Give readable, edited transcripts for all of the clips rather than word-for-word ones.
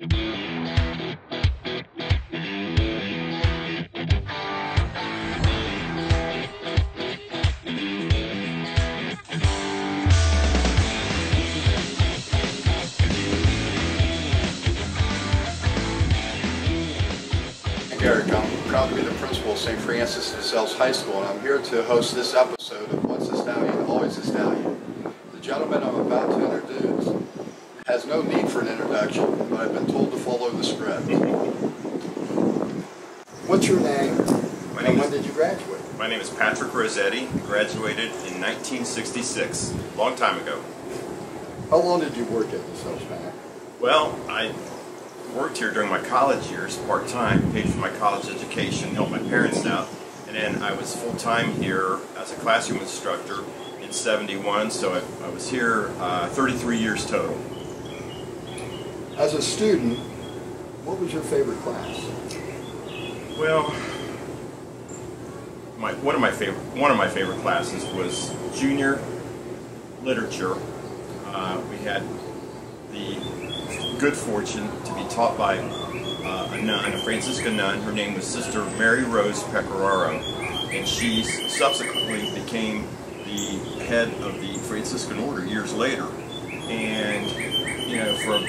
Garrick. I'm proud to be the principal of St. Francis de Sales High School, and I'm here to host this episode of Once a Stallion, Always a Stallion. The gentleman I'm about to introduce has no need for an introduction, but I've been told to follow the script. What's your name, and when did you graduate? My name is Patrick Rossetti, graduated in 1966, a long time ago. How long did you work at the Sales Bank? Well, I worked here during my college years, part-time, paid for my college education, helped my parents out, and then I was full-time here as a classroom instructor in '71, so I was here 33 years total. As a student, what was your favorite class? Well, one of my favorite classes was junior literature. We had the good fortune to be taught by a nun, a Franciscan nun. Her name was Sister Mary Rose Pecoraro, and she subsequently became the head of the Franciscan order years later. And you know, for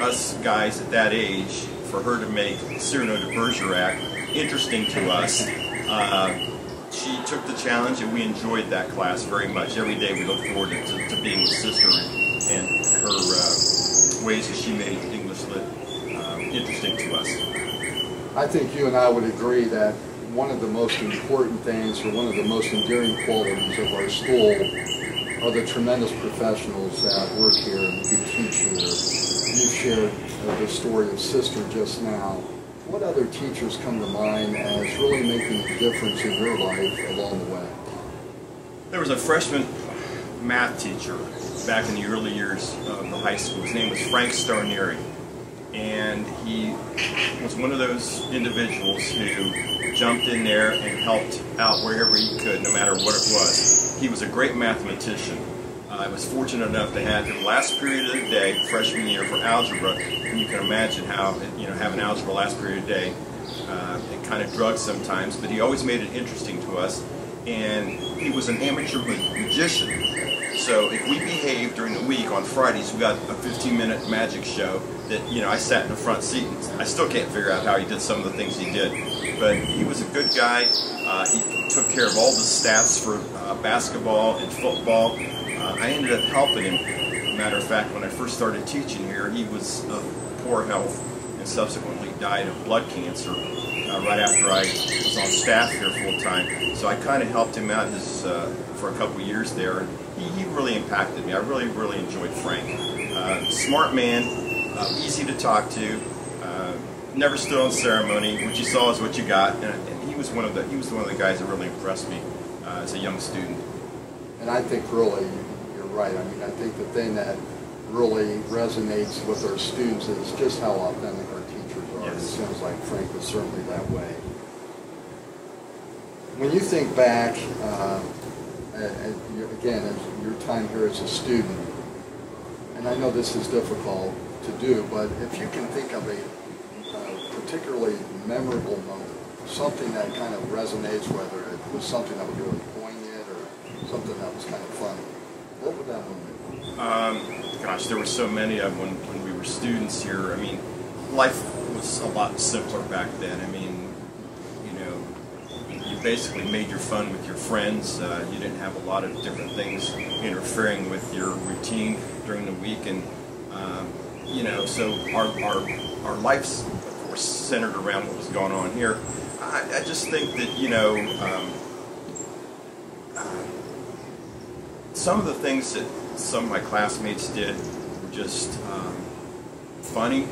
us guys at that age, for her to make Cyrano de Bergerac interesting to us, she took the challenge, and we enjoyed that class very much. Every day we looked forward to being with Sister and her ways that she made English lit interesting to us. I think you and I would agree that one of the most important things, or one of the most endearing qualities of our school, are the tremendous professionals that work here and who teach here. You shared the story of Sister just now. What other teachers come to mind as really making a difference in your life along the way? There was a freshman math teacher back in the early years of the high school. His name was Frank Starnieri, and he was one of those individuals who jumped in there and helped out wherever he could, no matter what it was. He was a great mathematician. I was fortunate enough to have him last period of the day, freshman year, for algebra, and you can imagine how, you know, having algebra last period of the day, it kind of drugs sometimes, but he always made it interesting to us, and he was an amateur magician. So if we behaved during the week on Fridays, we got a 15-minute magic show that, you know, I sat in the front seat, and I still can't figure out how he did some of the things he did. But he was a good guy. He took care of all the stats for basketball and football. I ended up helping him. Matter of fact, when I first started teaching here, he was of poor health and subsequently died of blood cancer right after I was on staff here full-time. So I kind of helped him out for a couple years there. And he really impacted me. I really enjoyed Frank. Smart man, easy to talk to, never stood on ceremony. What you saw is what you got, and he was one of the guys that really impressed me as a young student. And I think really you're right. I mean, I think the thing that really resonates with our students is just how authentic our teachers are. Yes. It seems like Frank was certainly that way. When you think back, again, as your time here as a student, and I know this is difficult to do, but if you can think of a particularly memorable moment, something that kind of resonates, whether it was something that was really poignant or something that was kind of funny, what would that moment be? Gosh, there were so many of them when we were students here. I mean, life was a lot simpler back then. I mean, you know, you basically made your fun with your friends. You didn't have a lot of different things interfering with your routine during the week, and you know, so our lives, of course, centered around what was going on here. I just think that, you know, some of the things that some of my classmates did were just funny,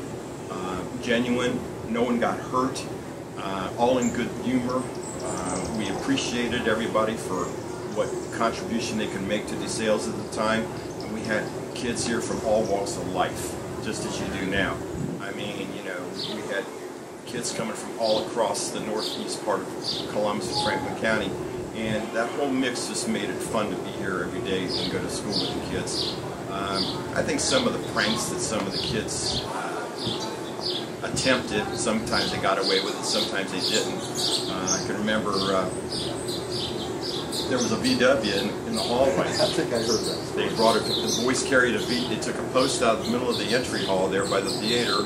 genuine. No one got hurt, all in good humor. We appreciated everybody for what contribution they could make to the sales at the time. And we had kids here from all walks of life, just as you do now. I mean, you know, we had kids coming from all across the northeast part of Columbus and Franklin County, and that whole mix just made it fun to be here every day and go to school with the kids. I think some of the pranks that some of the kids attempted. Sometimes they got away with it, sometimes they didn't. I can remember there was a VW in the hallway. I think I heard that. They brought it. The boys carried a V. They took a post out of the middle of the entry hall there by the theater.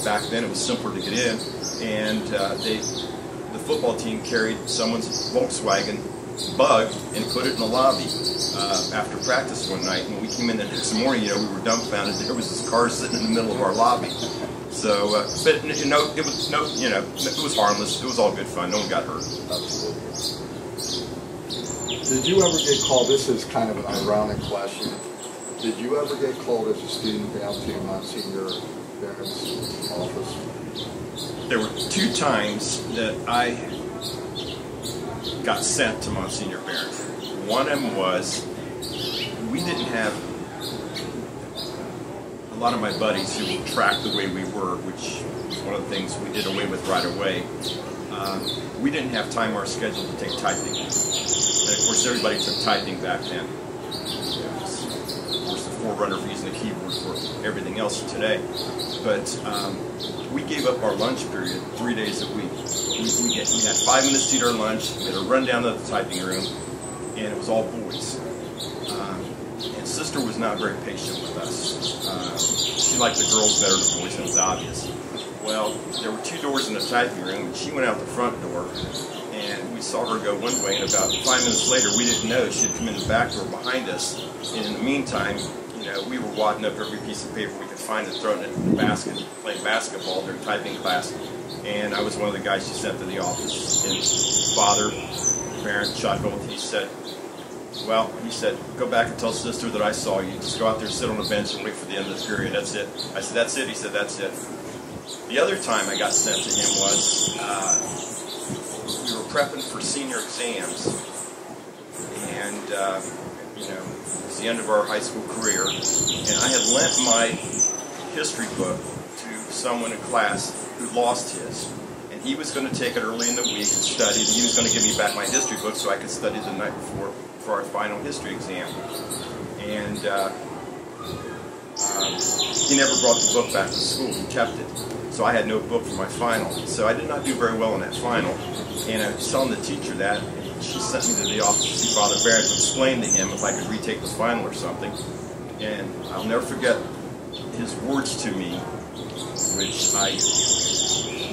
Back then, it was simpler to get in, and the football team carried someone's Volkswagen Bug and put it in the lobby after practice one night. When we came in the next morning, we were dumbfounded. There was this car sitting in the middle of our lobby. So, but it was harmless. It was all good fun. No one got hurt. Absolutely. Did you ever get called? This is kind of an ironic question. Did you ever get called as a student down to Monsignor Barrett's office? There were 2 times that I got sent to Monsignor Barrett. One of them was, we didn't have a lot of my buddies who would track the way we were, which was one of the things we did away with right away. We didn't have time in our schedule to take typing. And of course, everybody took typing back then. Of course, the forerunner for using the keyboard for everything else today. But we gave up our lunch period 3 days a week. We had 5 minutes to eat our lunch. We had to run down to the typing room, and it was all boys. And Sister was not very patient with us. She liked the girls better than the boys, and it was obvious. Well, there were 2 doors in the typing room, and she went out the front door, and we saw her go one way, and about 5 minutes later, we didn't know she had come in the back door behind us. And in the meantime, we were wadding up every piece of paper we could find and throwing it in the basket, playing basketball during typing class. And I was one of the guys she sent to the office. And Father, parent, Shotgold, he said, go back and tell Sister that I saw you. Just go out there, sit on the bench, and wait for the end of the period. That's it. I said, that's it? He said, that's it. The other time I got sent to him was, we were prepping for senior exams. And, it's the end of our high school career, and I had lent my history book to someone in class who lost his, and he was going to take it early in the week and study, and he was going to give me back my history book so I could study the night before for our final history exam. And he never brought the book back to school. He kept it. So I had no book for my final. So I did not do very well in that final, and I was telling the teacher that. She sent me to the office to see Father Barrett to explain to him if I could retake the final or something. And I'll never forget his words to me, which I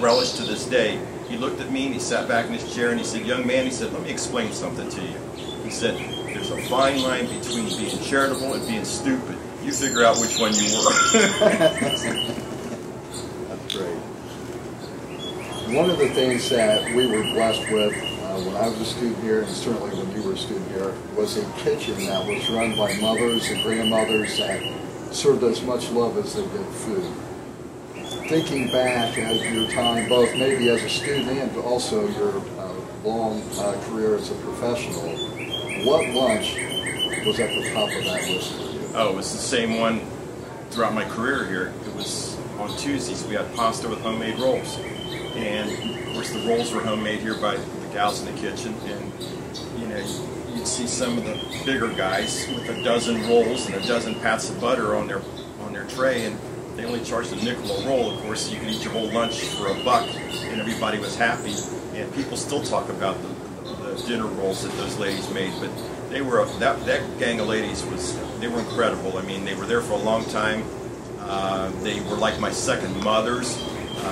relish to this day. He looked at me and he sat back in his chair and he said, "Young man," he said, "let me explain something to you." He said, "There's a fine line between being charitable and being stupid. You figure out which one you were." That's great. One of the things that we were blessed with when I was a student here, and certainly when you were a student here, was a kitchen that was run by mothers and grandmothers that served as much love as they did food. Thinking back at your time, both maybe as a student and also your long career as a professional, what lunch was at the top of that list for you? Oh, it was the same one throughout my career here. It was on Tuesdays. We had pasta with homemade rolls. And, of course, the rolls were homemade here by the gals in the kitchen. And, you'd see some of the bigger guys with a dozen rolls and a dozen pats of butter on their tray, and they only charged a nickel a roll. Of course, you could eat your whole lunch for $1, and everybody was happy. And people still talk about the dinner rolls that those ladies made, but they were that gang of ladies they were incredible. I mean, they were there for a long time. They were like my second mothers.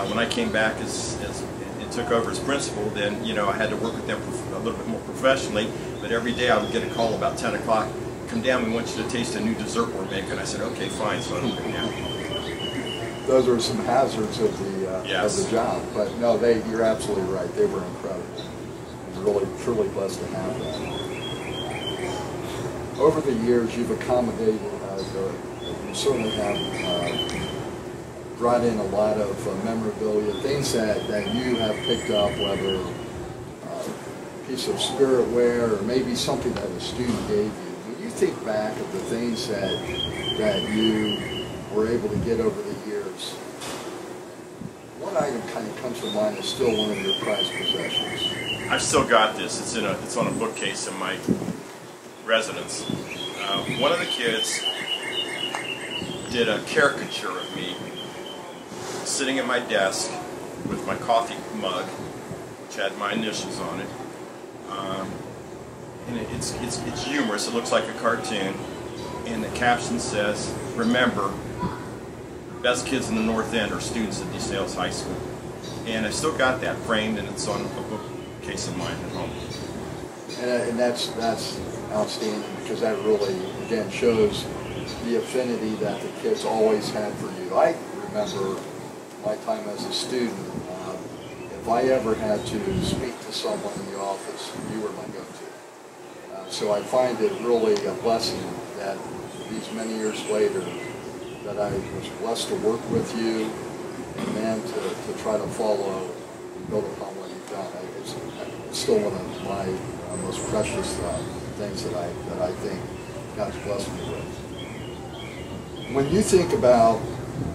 When I came back and took over as principal, then I had to work with them a little bit more professionally. But every day I would get a call about 10 o'clock. Come down, we want you to taste a new dessert we're making. And I said, okay, fine. So I don't come down. Those are some hazards of the Yes. of the job, but no, you're absolutely right. They were incredible. I'm really, truly blessed to have that. Over the years, you've accommodated. You certainly have brought in a lot of memorabilia, things that you have picked up, whether a piece of spiritware or maybe something that a student gave you. When you think back of the things that you were able to get over the years, what item kind of comes to mind is still one of your prized possessions? I've still got this. It's on a bookcase in my residence. One of the kids did a caricature of me sitting at my desk with my coffee mug, which had my initials on it. And it's humorous. It looks like a cartoon. And the caption says, "Remember, the best kids in the North End are students at DeSales High School." And I still got that framed, and it's on a bookcase of mine at home. And that's outstanding, because that really, again, shows the affinity that the kids always had for you. I remember my time as a student. If I ever had to speak to someone in the office, you were my go-to. So I find it really a blessing that these many years later, that I was blessed to work with you, and then to try to follow and build upon what you've done. It's still one of my most precious things that I think God's blessed me with. When you think about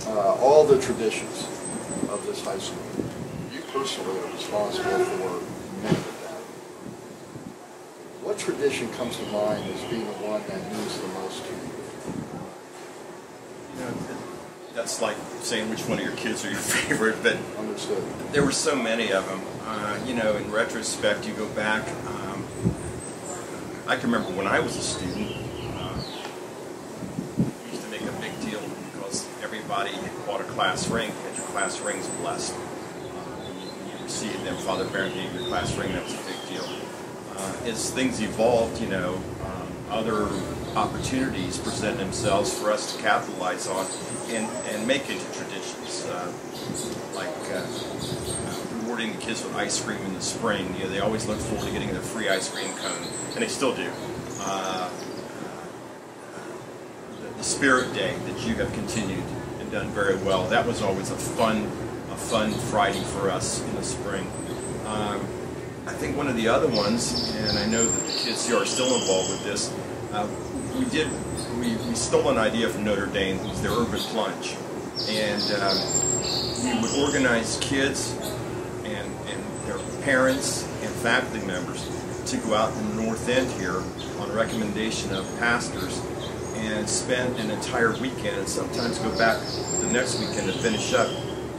all the traditions of this high school, you personally are responsible for many of them. What tradition comes to mind as being the one that means the most to you? You know, that's like saying which one of your kids are your favorite, but Understood. There were so many of them. You know, in retrospect, you go back. I can remember when I was a student, we used to make a big deal because everybody bought a class ring, had your class rings blessed. When you received them, Father Barron gave you your class ring, that was a big deal. As things evolved, you know, other opportunities present themselves for us to capitalize on and make into traditions, like rewarding the kids with ice cream in the spring. You know, they always look forward to getting their free ice cream cone, and they still do. The Spirit Day that you have continued and done very well, that was always a fun Friday for us in the spring. I think one of the other ones, and I know that the kids here are still involved with this, we stole an idea from Notre Dame. It was their urban plunge, and we would organize kids and their parents and faculty members to go out in the North End here on recommendation of pastors and spend an entire weekend, and sometimes go back the next weekend to finish up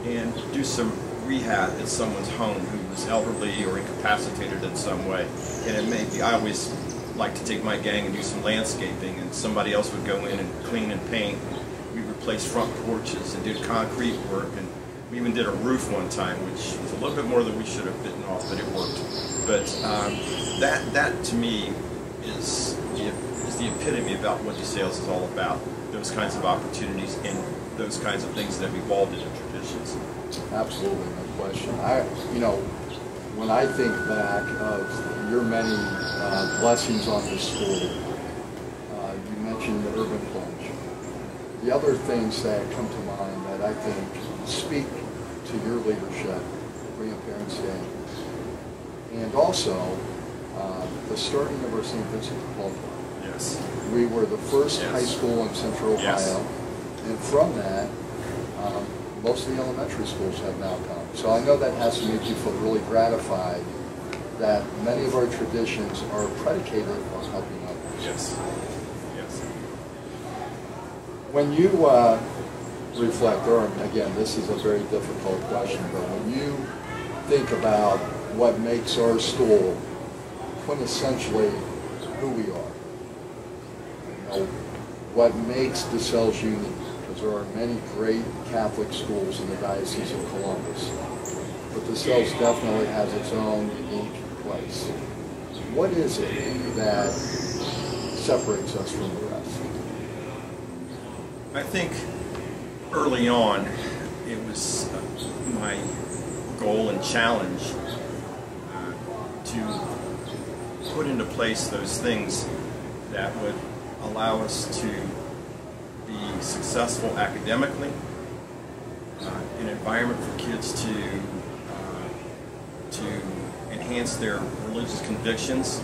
and do some rehab at someone's home who was elderly or incapacitated in some way. And it may be, I always like to take my gang and do some landscaping, and somebody else would go in and clean and paint. We replaced front porches and did concrete work, and we even did a roof one time, which was a little bit more than we should have bitten off, but it worked. But that to me is the epitome about what DeSales is all about. Those kinds of opportunities and those kinds of things that have evolved into traditions. Absolutely, no question. When I think back of your many blessings on this school, you mentioned the urban plunge. The other things that come to mind that I think speak to your leadership, Bring Up Parents Day, and also the starting of our St. Vincent de Paul Club. Yes. We were the first high school in Central Ohio, yes. And from that, most of the elementary schools have now come. So I know that has to make you feel really gratified that many of our traditions are predicated on helping others. Yes. Yes. When you reflect, or again, this is a very difficult question, but when you think about what makes our school quintessentially who we are, what makes DeSales unique, because there are many great Catholic schools in the Diocese of Columbus, but DeSales definitely has its own unique place. What is it that separates us from the rest? I think early on it was my goal and challenge to put into place those things that would allow us to be successful academically, an environment for kids to enhance their religious convictions,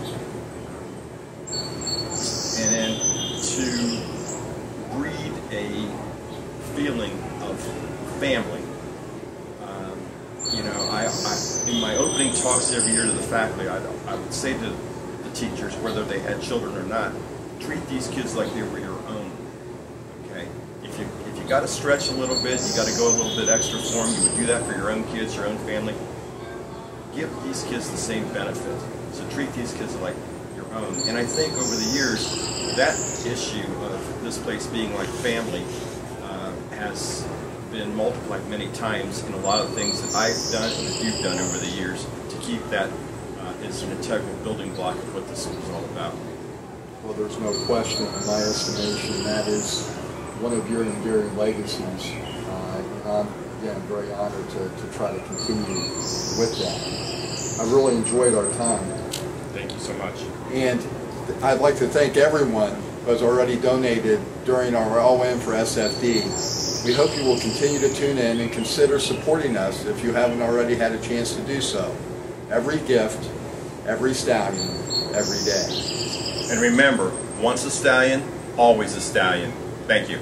and then to breed a feeling of family. In my opening talks every year to the faculty, I would say to the teachers, whether they had children or not, treat these kids like they were your own. Okay, if you got to stretch a little bit, you got to go a little bit extra for them. You would do that for your own kids, your own family. Give these kids the same benefit. So treat these kids like your own. And I think over the years, that issue of this place being like family has been multiplied many times in a lot of things that I've done and that you've done over the years to keep that as an integral building block of what this is all about. Well, there's no question, in my estimation, that is one of your enduring legacies. And I'm, again, very honored to try to continue with that. I really enjoyed our time. Thank you so much. And I'd like to thank everyone who has already donated during our All In for SFD. We hope you will continue to tune in and consider supporting us if you haven't already had a chance to do so. Every gift, every stallion, every day. And remember, once a stallion, always a stallion. Thank you.